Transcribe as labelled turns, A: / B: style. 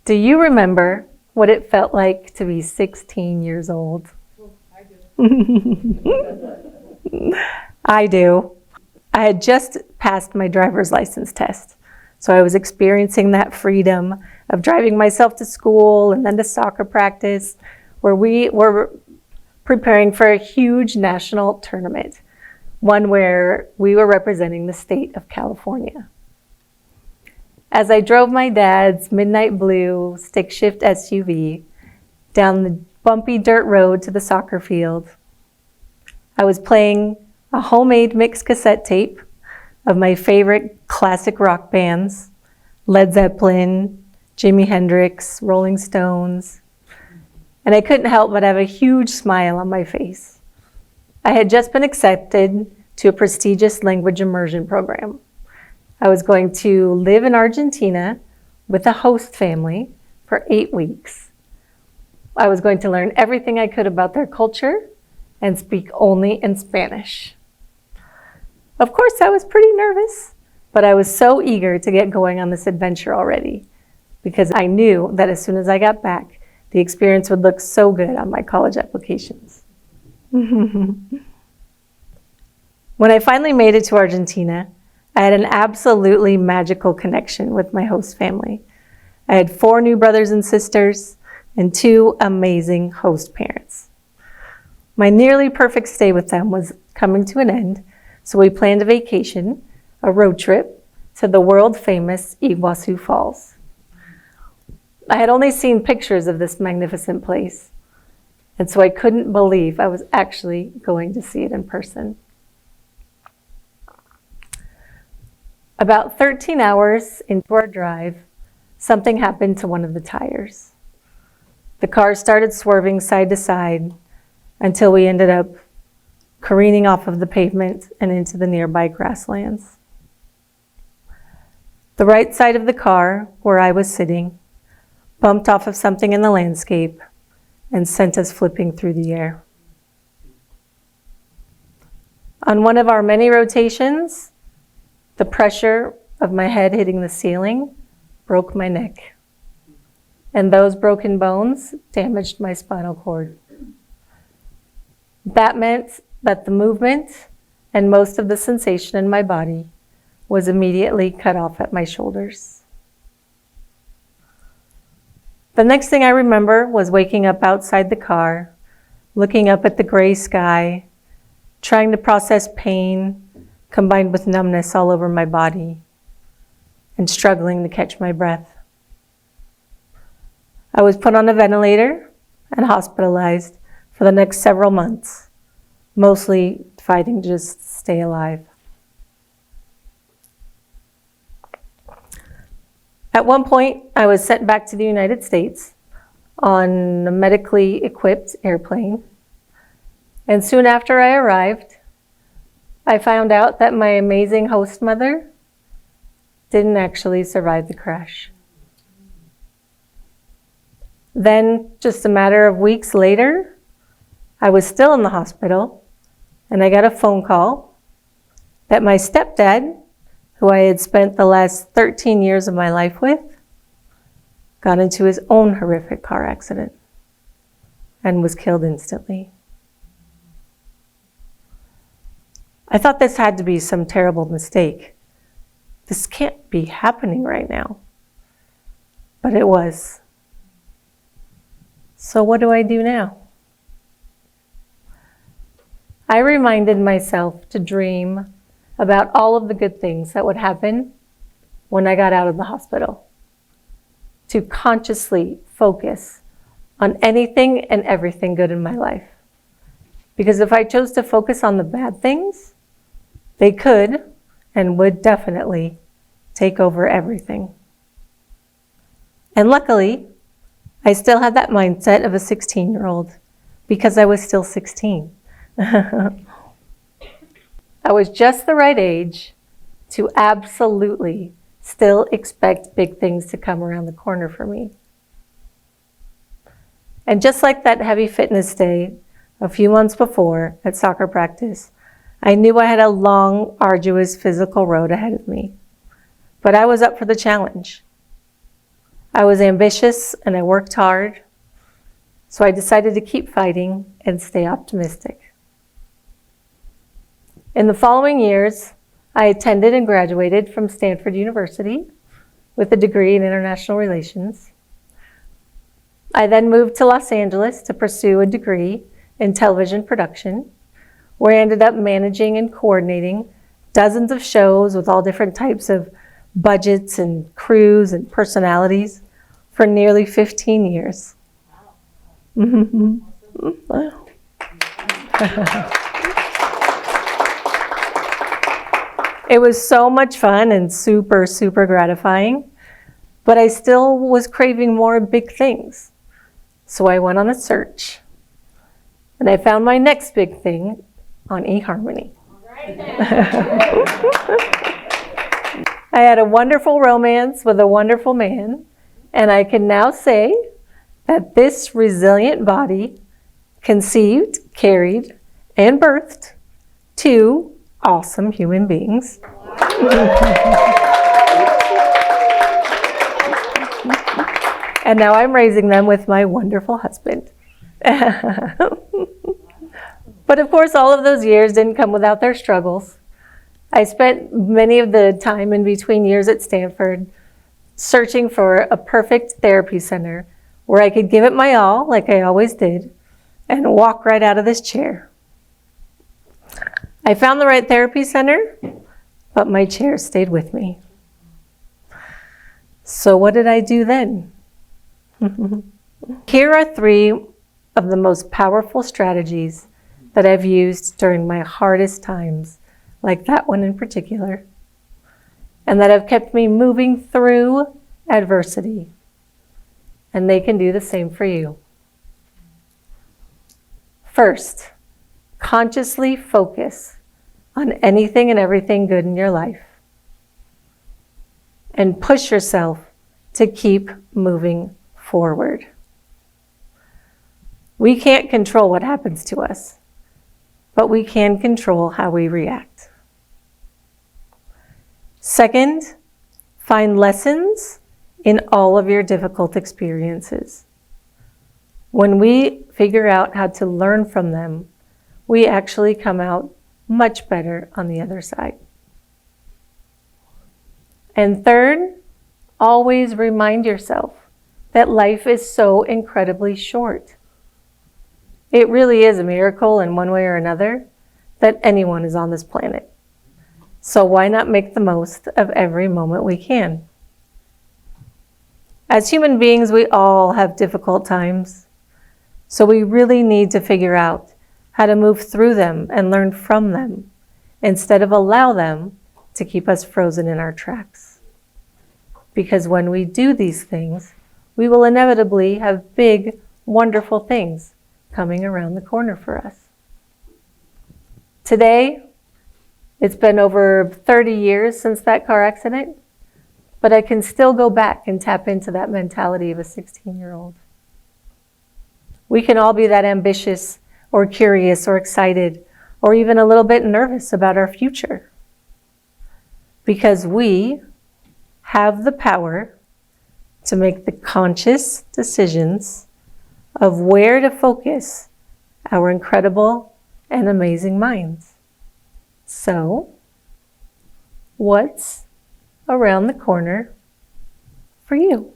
A: Do you remember what it felt like to be 16 years old?
B: Well, I do.
A: I do. I had just passed my driver's license test, so I was experiencing that freedom of driving myself to school and then to soccer practice, where we were preparing for a huge national tournament, one where we were representing the state of California. As I drove my dad's midnight blue stick shift SUV down the bumpy dirt road to the soccer field, I was playing a homemade mixed cassette tape of my favorite classic rock bands, Led Zeppelin, Jimi Hendrix, Rolling Stones, and I couldn't help but have a huge smile on my face. I had just been accepted to a prestigious language immersion program. I was going to live in Argentina with a host family for 8 weeks. I was going to learn everything I could about their culture and speak only in Spanish. Of course, I was pretty nervous, but I was so eager to get going on this adventure already because I knew that as soon as I got back, the experience would look so good on my college applications. When I finally made it to Argentina, I had an absolutely magical connection with my host family. I had 4 new brothers and sisters and 2 amazing host parents. My nearly perfect stay with them was coming to an end, so we planned a vacation, a road trip, to the world-famous Iguazu Falls. I had only seen pictures of this magnificent place, and so I couldn't believe I was actually going to see it in person. About 13 hours into our drive, something happened to one of the tires. The car started swerving side to side until we ended up careening off of the pavement and into the nearby grasslands. The right side of the car, where I was sitting, bumped off of something in the landscape and sent us flipping through the air. On one of our many rotations, the pressure of my head hitting the ceiling broke my neck, and those broken bones damaged my spinal cord. That meant that the movement and most of the sensation in my body was immediately cut off at my shoulders. The next thing I remember was waking up outside the car, looking up at the gray sky, trying to process pain combined with numbness all over my body, and struggling to catch my breath. I was put on a ventilator and hospitalized for the next several months, mostly fighting to just stay alive. At one point, I was sent back to the United States on a medically equipped airplane, and soon after I arrived, I found out that my amazing host mother didn't actually survive the crash. Then, just a matter of weeks later, I was still in the hospital, and I got a phone call that my stepdad, who I had spent the last 13 years of my life with, got into his own horrific car accident and was killed instantly. I thought this had to be some terrible mistake. This can't be happening right now. But it was. So what do I do now? I reminded myself to dream about all of the good things that would happen when I got out of the hospital. To consciously focus on anything and everything good in my life. Because if I chose to focus on the bad things, they could and would definitely take over everything. And luckily, I still had that mindset of a 16-year-old because I was still 16. I was just the right age to absolutely still expect big things to come around the corner for me. And just like that heavy fitness day a few months before at soccer practice, I knew I had a long, arduous physical road ahead of me. But I was up for the challenge. I was ambitious and I worked hard, so I decided to keep fighting and stay optimistic. In the following years, I attended and graduated from Stanford University with a degree in international relations. I then moved to Los Angeles to pursue a degree in television production, where I ended up managing and coordinating dozens of shows with all different types of budgets and crews and personalities for nearly 15 years. Wow. Wow. It was so much fun and super, super gratifying, but I still was craving more big things. So I went on a search, and I found my next big thing on eHarmony. I had a wonderful romance with a wonderful man, and I can now say that this resilient body conceived, carried, and birthed two awesome human beings. And now I'm raising them with my wonderful husband. But of course, all of those years didn't come without their struggles. I spent many of the time in between years at Stanford searching for a perfect therapy center where I could give it my all, like I always did, and walk right out of this chair. I found the right therapy center, but my chair stayed with me. So what did I do then? Here are three of the most powerful strategies that I've used during my hardest times, like that one in particular, and that have kept me moving through adversity. And they can do the same for you. First, consciously focus on anything and everything good in your life, and push yourself to keep moving forward. We can't control what happens to us, but we can control how we react. Second, find lessons in all of your difficult experiences. When we figure out how to learn from them, we actually come out much better on the other side. And third, always remind yourself that life is so incredibly short. It really is a miracle in one way or another that anyone is on this planet. So why not make the most of every moment we can? As human beings, we all have difficult times. So we really need to figure out how to move through them and learn from them instead of allow them to keep us frozen in our tracks. Because when we do these things, we will inevitably have big, wonderful things coming around the corner for us. Today, it's been over 30 years since that car accident, but I can still go back and tap into that mentality of a 16-year-old. We can all be that ambitious or curious or excited or even a little bit nervous about our future, because we have the power to make the conscious decisions of where to focus our incredible and amazing minds. So, what's around the corner for you?